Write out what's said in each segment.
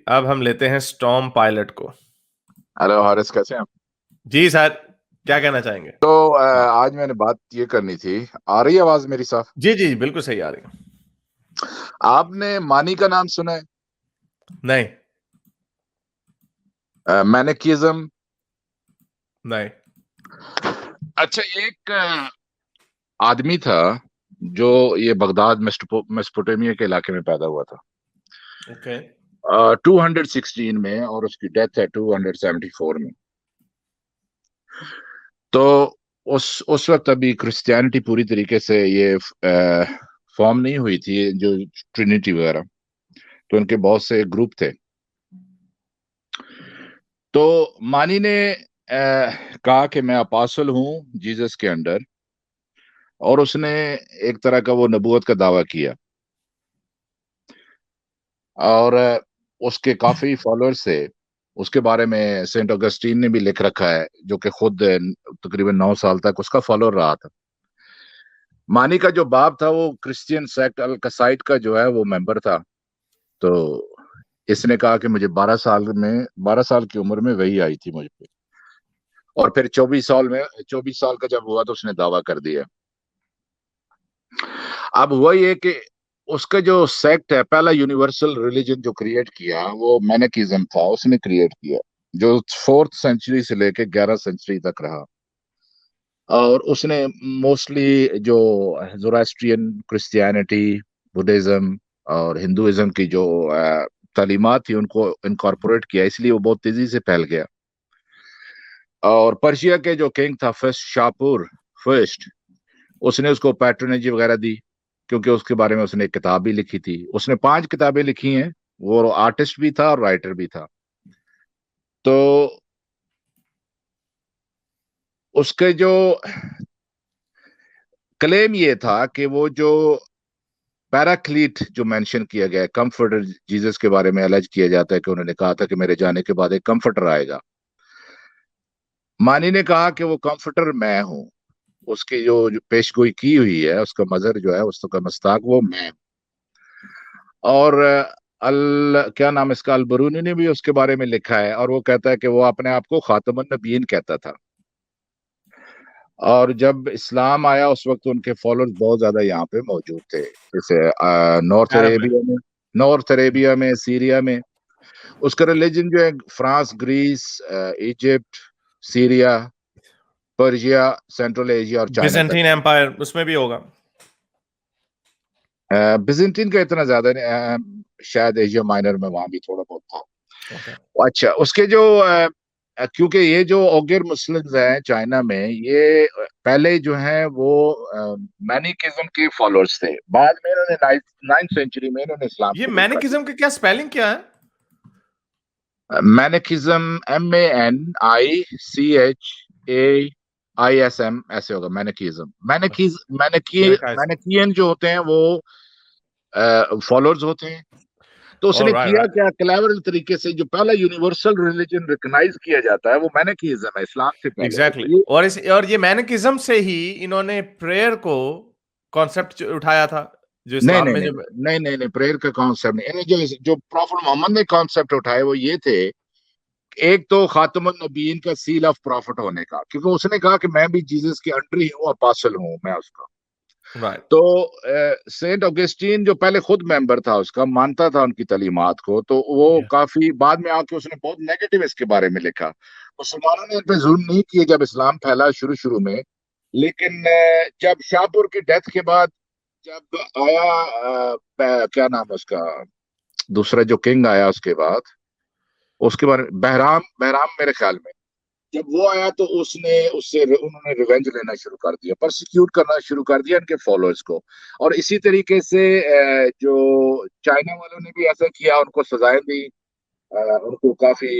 اب ہم لیتے ہیں اسٹارم پائلٹ کو. ہلو حارث، کیسے ہیں آپ؟ جی سر، کیا کہنا چاہیں گے؟ تو آج میں نے بات یہ کرنی تھی. آ رہی ہے آواز میری صاف؟ جی جی بالکل صحیح آ رہی ہے. آپ نے مانی کا نام سنا ہے؟ نہیں مینیکزم؟ نہیں. اچھا، ایک آدمی تھا جو یہ بغداد میسوپوٹیمیا کے علاقے میں پیدا ہوا تھا اوکے. 216 میں، اور اس کی ڈیتھ ہے 274 میں. تو اس وقت ابھی کرسچینٹی پوری طریقے سے یہ فارم نہیں ہوئی تھی، جو ٹرینیٹی وغیرہ. تو ان کے بہت سے گروپ تھے. تو مانی نے کہا کہ میں اپاسل ہوں جیزس کے انڈر، اور اس نے ایک طرح کا وہ نبوت کا دعویٰ کیا، اور اس کے کافی فالوورز تھے. اس کے بارے میں سینٹ اگسٹین نے بھی لکھ رکھا ہے، جو کہ خود تقریباً 9 سال تک اس کا فالوور رہا تھا. مانی کا جو باپ تھا وہ کرسچین سیکٹ الکسائٹ کا جو ہے وہ ممبر تھا. تو اس نے کہا کہ مجھے 12 سال کی عمر میں وہی آئی تھی مجھ پہ، اور پھر 24 سال کا جب ہوا تو اس نے دعویٰ کر دیا. اب ہوا یہ کہ اس کا جو سیکٹ ہے، پہلا یونیورسل ریلیجن جو کریٹ کیا وہ مینیکزم تھا. اس نے کریٹ کیا جو 4th سینچری سے لے کے 11 سینچری تک رہا. اور اس نے موسٹلی جو زوراسٹرین، کرسچینٹی، بدھزم اور ہندوازم کی جو تعلیمات تھی ان کو انکارپوریٹ کیا، اس لیے وہ بہت تیزی سے پھیل گیا. اور پرشیا کے جو کنگ تھا شاپور فرسٹ، اس نے اس کو پیٹرنیج وغیرہ دی، کیونکہ اس کے بارے میں اس نے ایک کتاب بھی لکھی تھی. اس نے 5 کتابیں لکھی ہیں. وہ آرٹسٹ بھی تھا اور رائٹر بھی تھا. تو اس کے جو کلیم یہ تھا کہ وہ جو پیراکلیٹ جو مینشن کیا گیا ہے، کمفرٹر جیزس کے بارے میں الج کیا جاتا ہے کہ انہوں نے کہا تھا کہ میرے جانے کے بعد ایک کمفرٹر آئے گا. مانی نے کہا کہ وہ کمفرٹر میں ہوں. اس کی جو پیشگوئی کی ہوئی ہے، اس کا مظہر جو ہے، اس کا مستاق وہ میں ہوں. اور کیا نام اس کا، البرونی نے بھی اس کے بارے میں لکھا ہے، اور وہ کہتا ہے کہ وہ اپنے آپ کو خاتم النبیین کہتا تھا. اور جب اسلام آیا اس وقت ان کے فالوورز بہت زیادہ یہاں پہ موجود تھے، جیسے نارتھ عربیہ میں، سیریا میں. اس کا ریلیجن جو ہے France, Greece, Egypt, Syria, Persia, Central Asia اور چائنا تک. بیزنٹین ایمپائر اس میں بھی ہوگا. بیزنٹین کا اتنا زیادہ نہیں، شاید ایشیا مائنر میں وہاں بھی تھوڑا بہت تھا. اچھا، اس کے جو کیونکہ یہ جو اوگر مسلمز ہیں چائنا میں، یہ پہلے جو ہیں وہ مینیکزم کے فالوورز تھے. بعد میں انہوں نے 9th سینچری میں انہوں نے اسلام یہ قبول کر لیا. مینیکزم کا کیا سپیلنگ کیا ہے؟ مینیکزم MANICHAISM ایسے ہوگا. مینیکین جو ہوتے ہیں وہ فالوورز ہوتے ہیں. تو اس نے کیا کیا کلیور طریقے سے جو پہلا یونیورسل ریلیجن ریکگنائز کیا جاتا ہے وہ مینیکزم ہے، اسلام سے پہلے. ایگزیکٹلی. اور یہ مینیکزم سے ہی انہوں نے پریئر کو کانسیپٹ اٹھایا تھا، جو اسلام میں نہیں پریئر کا کانسیپٹ نہیں. جو پروفٹ محمد نے کانسیپٹ اٹھائے وہ یہ تھے، ایک تو خاتم النبیین کا سیل آف پروفٹ ہونے کا، کیونکہ اس نے کہا کہ میں بھی جیزس کے انڈر ہی ہوں، اپاسل ہوں میں اس کا. تو سینٹ اگسٹین جو پہلے خود ممبر تھا اس کا، مانتا تھا ان کی تعلیمات کو، تو وہ کافی بعد میں آ کے اس نے بہت نیگیٹو اس کے بارے میں لکھا. مسلمانوں نے ان پہ ظلم نہیں کیے جب اسلام پھیلا شروع میں، لیکن جب شاہپور کی ڈیتھ کے بعد جب آیا کیا نام اس کا دوسرا جو کنگ آیا اس کے بعد، اس کے بارے میں بہرام میرے خیال میں، جب وہ آیا تو انہوں نے ریونج لینا شروع کر دیا، پرسیکیوٹ کرنا شروع کر دیا ان کے فالوورز کو. اور اسی طریقے سے جو چائنا والوں نے بھی ایسا کیا، ان کو سزائیں دی، ان کو کافی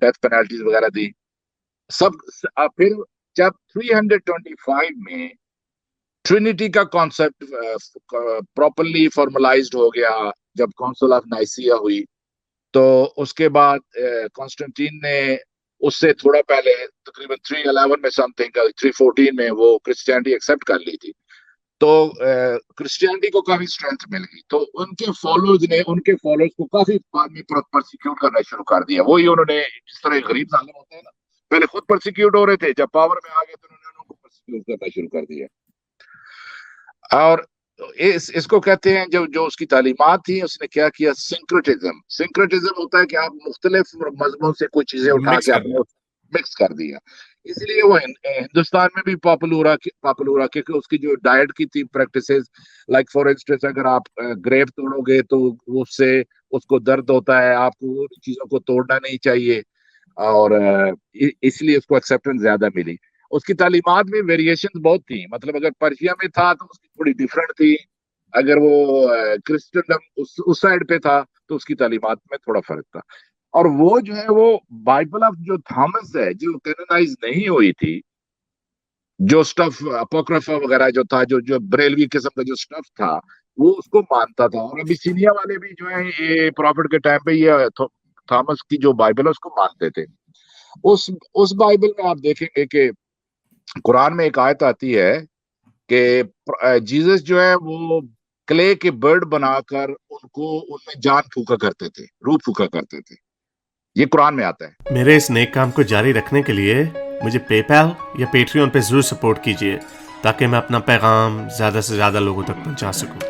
ڈیتھ پینالٹیز وغیرہ دی سب. پھر جب 325 میں ٹرینیٹی کا کانسیپٹ پراپرلی فارملائزڈ ہو گیا، جب کونسل آف نائسیا ہوئی، تو اس کے بعد کانسٹنٹین نے اس سے تھوڑا پہلے تقریباً 311 میں سم تھنگ 314 میں وہ کرسچینٹی ایکسیپٹ کر لی تھی. تو کرسچینٹی کو کافی اسٹرینتھ مل گئی، تو ان کے فالوورز کو کافی بعد میں پرسیکیوٹ کرنا شروع کر دیا. وہی انہوں نے جس طرح ایک غریب ظالم ہوتا ہے نا، پہلے خود پرسیکیوٹ ہو رہے تھے، جب پاور میں آ گئے تو انہوں نے ان کو پرسیکیوٹ کرنا شروع کر دیا. اور اس کو کہتے ہیں جو اس کی تعلیمات تھیں، اس نے کیا کیا، سنکرٹزم ہوتا ہے کہ آپ مختلف مذہبوں سے کوئی چیزیں اٹھا مکس کے کر آپ دیں. نے مکس کر دیا. اس لیے وہ ہندوستان میں بھی پاپولر ہوا کیونکہ اس کی جو ڈائٹ کی تھی پریکٹسز، لائک فار انسٹنس اگر آپ گریپ توڑو گے تو اس سے اس کو درد ہوتا ہے، آپ کو ان چیزوں کو توڑنا نہیں چاہیے، اور اس لیے اس کو ایکسیپٹنس زیادہ ملی. اس کی تعلیمات میں ویریشن بہت تھی، مطلب اگر پرشیا میں تھا تو اس کی تھوڑی ڈفرنٹ تھی، اگر وہ کرسچنڈم اس سائڈ پہ تھا تو اس کی تعلیمات میں تھوڑا فرق تھا. اور وہ جو ہے وہ بائبل آف جو تھامس ہے جو کینونائز نہیں ہوئی تھی، جو سٹف اپوکرفا وغیرہ جو تھا، جو بریلوی قسم کا جو سٹف تھا، وہ اس کو مانتا تھا. اور ابھی سینیا والے بھی جو ہے یہ پروفٹ کے ٹائم پہ یہ تھامس کی جو بائبل ہے اس کو مانتے تھے. اس بائبل میں آپ دیکھیں گے کہ قرآن میں ایک آیت آتی ہے کہ جیزس جو ہے وہ کلے کے برڈ بنا کر ان میں جان پھونکا کرتے تھے، روح پھونکا کرتے تھے. یہ قرآن میں آتا ہے. میرے اس نیک کام کو جاری رکھنے کے لیے مجھے پے پیل یا پیٹریون پہ ضرور سپورٹ کیجیے تاکہ میں اپنا پیغام زیادہ سے زیادہ لوگوں تک پہنچا سکوں.